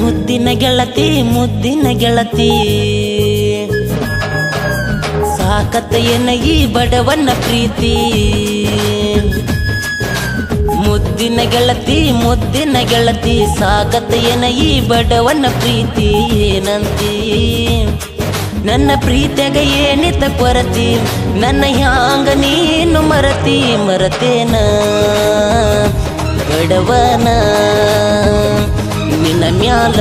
ಮುದ್ದಿನ ಗೆಳತಿ ಮುದ್ದಿನ ಗೆಳತಿ ಸಾಕತ್ತೆಯನ ಈ ಬಡವನ ಪ್ರೀತಿ. ಮುದ್ದಿನ ಗೆಳತಿ ಸಾಕತ್ತೆಯನ ಈ ಬಡವನ ಪ್ರೀತಿ. ಏನಂತಿ ನನ್ನ ಪ್ರೀತಿಯಾಗ ಏನಿತ ಕೊರತಿ, ನನ್ನ ಹ್ಯಾಂಗ ನೀನು ಮರತೇನ ಬಡವನ ನಿನ್ನ ಮ್ಯಾಲ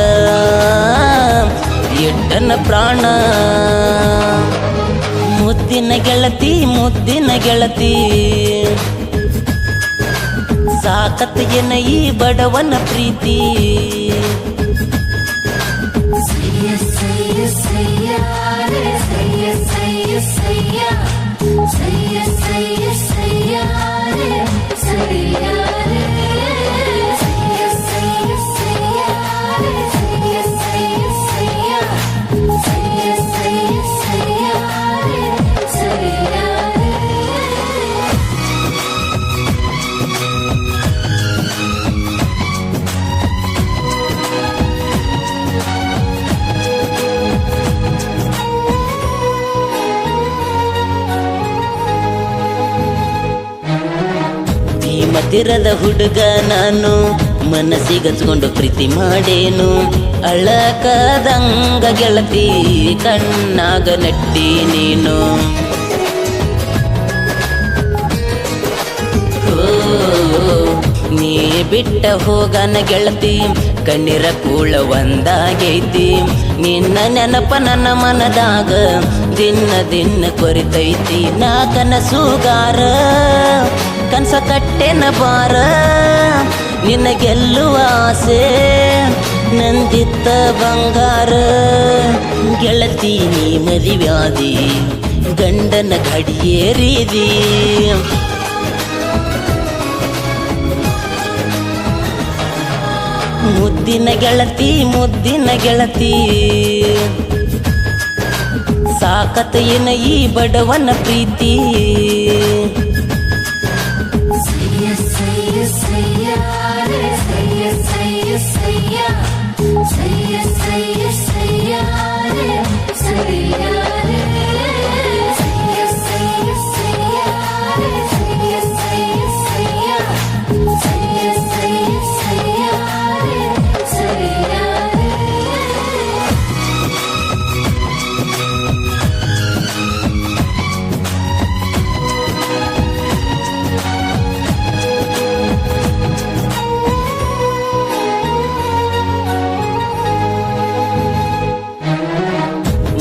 ಎಟ್ಟನ ಪ್ರಾಣ. ಮುದ್ದಿನ ಗೆಳತಿ ಸಾಕತ್ತೆಯನ ಈ ಬಡವನ ಪ್ರೀತಿ. ಮತಿರದ ಹುಡುಗ ನಾನು ಮನಸ್ಸಿಗಚ್ಕೊಂಡು ಪ್ರೀತಿ ಮಾಡೇನು. ಅಳಕದಂಗ ಗೆಳತಿ ಕಣ್ಣಾಗ ನಟ್ಟಿ ನೀನು. ನೀ ಬಿಟ್ಟ ಹೋಗನ ಗೆಳತಿ ಕಣ್ಣೀರ ಕೂಳ ಒಂದಾಗೈತಿ. ನಿನ್ನ ನೆನಪ ನನ್ನ ಮನದಾಗ ದಿನ ಕೊರಿತೈತಿ. ನಾ ಕನಸುಗಾರ ಕನಸ ಕಟ್ಟೆನ ಬಾರ, ನಿನ್ನ ಗೆಲ್ಲುವ ಆಸೆ ನಂದಿತ್ತ ಬಂಗಾರ. ಗೆಳತಿ ನೀ ಮದುವ್ಯಾದಿ ಗಂಡನ ಗಡಿಯೇರಿದಿ. ಮುದ್ದಿನ ಗೆಳತಿ ಸಾಕತ್ತೆಯನ ಈ ಬಡವನ ಪ್ರೀತಿ.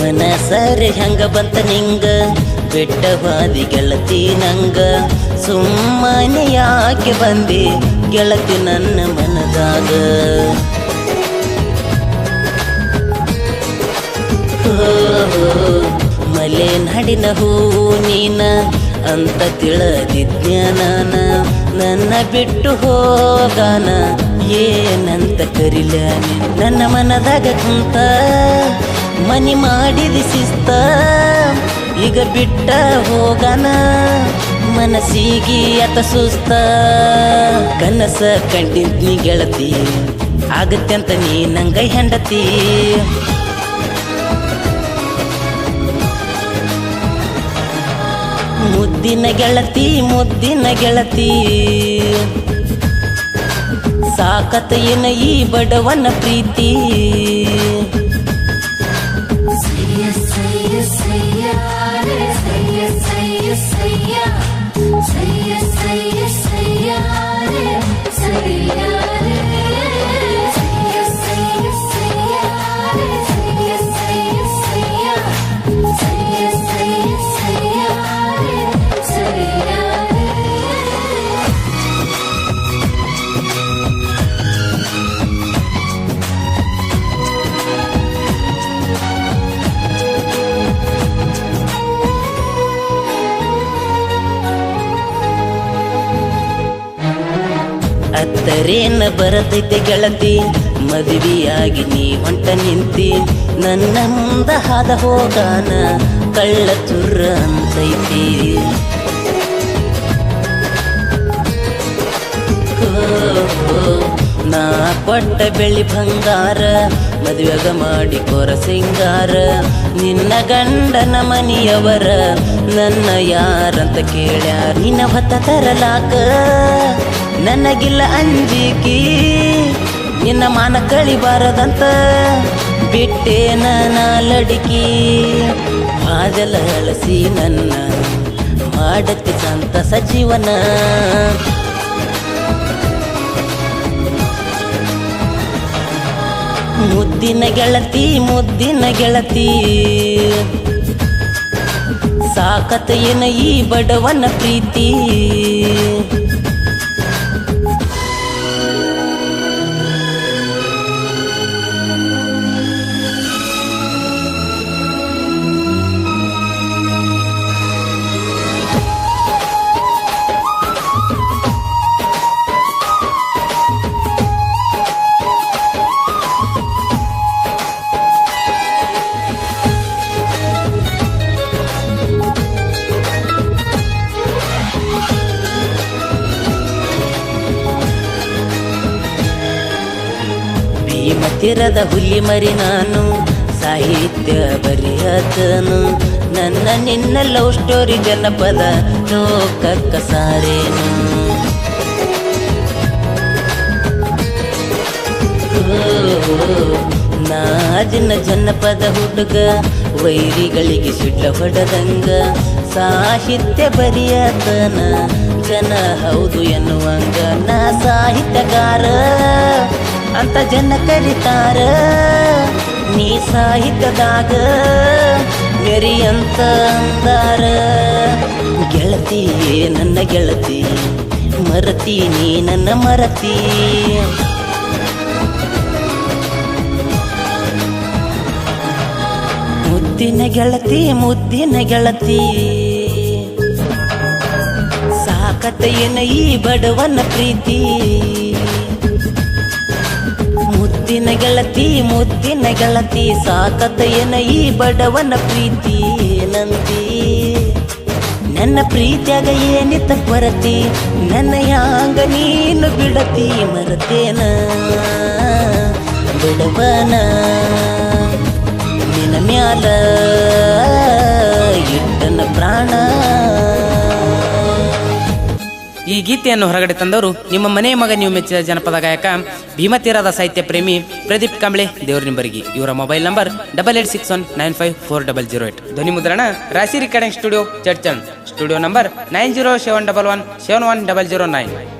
ಮನಸರೆ ಹಂಗ ಬಂತ ನಿಂಗ ಬೆಟ್ಟವಾದಿ ಗೆಳತಿ ನಂಗ. ಸುಮ್ಮನೆ ಯಾಕೆ ಬಂದೆ ಗೆಳತಿ ನನ್ನ ಮನದಾಗ. ಮಲೆ ನಡಿನ ಹೂ ನೀನ ಅಂತ ತಿಳಿದಿದ್ನ ನಾನ. ನನ್ನ ಬಿಟ್ಟು ಹೋಗಾನ ಏನಂತ ಕರಿಲ ನನ್ನ ಮನದಾಗ ಕುಂತ. ಮನಿ ಮಾಡಿದ ಶಿಸ್ತ ಈಗ ಬಿಟ್ಟ ಹೋಗನ ಮನಸ್ಸಿಗೆ ಅತ ಸುಸ್ತ. ಕನಸ ಕಂಡಿದ್ನಿ ಗೆಳತಿ ಆಗತ್ಯಂತ ನೀ ನಂಗ ಹೆಂಡತಿ. ಮುದ್ದಿನ ಗೆಳತಿ ಸಾಕತ್ತೆಯನ ಈ ಬಡವನ ಪ್ರೀತಿ. ಹೆಸರೇನ ಬರತೈತೆ ಗೆಳತಿ ಮದುವೆಯಾಗಿ ನೀ ಹೊಂಟ ನಿಂತಿ ನನ್ನ ಮುಂದ ಹಾದ ಹೋಗಾನ ಕಳ್ಳ ಚುರ್ರ ಅಂತೈತಿ ನಾ ಕೊಟ್ಟ ಬೆಳ್ಳಿ ಬಂಗಾರ ಮದುವೆಗ ಮಾಡಿ ಕೊರ ಸಿಂಗಾರ ನಿನ್ನ ಗಂಡನ ಮನಿಯವರ ನನ್ನ ಯಾರಂತ ಕೇಳ್ಯಾರ ನಿನ್ನ ಹೊತ್ತ ತರಲಾಕ ನನಗಿಲ್ಲ ಅಂಜಿಕಿ ನಿನ್ನ ಮಾನ ಕಳಿಬಾರದಂತ ಬಿಟ್ಟೇನ ಲಡಿಕಿ ಬಾದಲ ಅಳಸಿ ನನ್ನ ಮಾಡತಿ ಸಂತಸ ಜೀವನ ಮುದ್ದಿನ ಗೆಳತಿ ಸಾಕತ ಏನ ಈ ಬಡವನ ಪ್ರೀತಿ ಭೀಮತಿರದ ಹುಲಿ ಮರಿ ನಾನು ಸಾಹಿತ್ಯ ಬರೆಯತನು ನನ್ನ ನಿನ್ನ ಲವ್ ಸ್ಟೋರಿ ಜನಪದ ಲೋಕಕ್ಕ ಸಾರೇನು ನಾಜಿನ ಜನಪದ ಹುಡುಗ ವೈರಿಗಳಿಗೆ ಸಿಡ್ಲ ಹೊಡೆದಂಗ ಸಾಹಿತ್ಯ ಬರೆಯತನ ಜನ ಹೌದು ಎನ್ನುವಂಗ ನಾ ಸಾಹಿತ್ಯಗಾರ ಅಂತ ಜನ ಕರೀತಾರ ನೀ ಸಾಹಿತ್ಯದಾಗ ಮೆರಿ ಅಂತ ಅಂದಾರ ಗೆಳತಿ ನನ್ನ ಗೆಳತಿ ಮರತಿ ನೀ ನನ್ನ ಮರತಿ ಮುದ್ದಿನ ಗೆಳತಿ ಸಾಕತ ಏನ ಈ ಬಡವನ ಪ್ರೀತಿ ಮುದ್ದಿನ ಗೆಳತಿ ಸಾಕತ ಏನ ಈ ಬಡವನ ಪ್ರೀತಿ ನಂದಿ ನನ್ನ ಪ್ರೀತಿಯಾಗ ಏನಿತ್ತ ಕೊರತಿ ನನ್ನ ಯಾಂಗ ನೀನು ಬಿಡತಿ ಮರತೇನ ಬಿಡವನ ನಿನ್ನ ಮ್ಯಾಲ ಇಟ್ಟನ ಪ್ರಾಣ. ಈ ಗೀತೆಯನ್ನು ಹೊರಗಡೆ ತಂದವರು ನಿಮ್ಮ ಮನೆಯ ಮಗ ನೀವು ಮೆಚ್ಚಿದ ಜನಪದ ಗಾಯಕ ಭೀಮತೀರದ ಸಾಹಿತ್ಯ ಪ್ರೇಮಿ ಪ್ರದೀಪ್ ಕಾಂಬ್ಳೆ ದೇವರನಿಂಬರ್ಗಿ. ಇವರ ಮೊಬೈಲ್ ನಂಬರ್ 8861954008. ಧ್ವನಿ ಮುದ್ರಣ ರಾಶಿ recording studio Chadchan. Studio number 9071171009.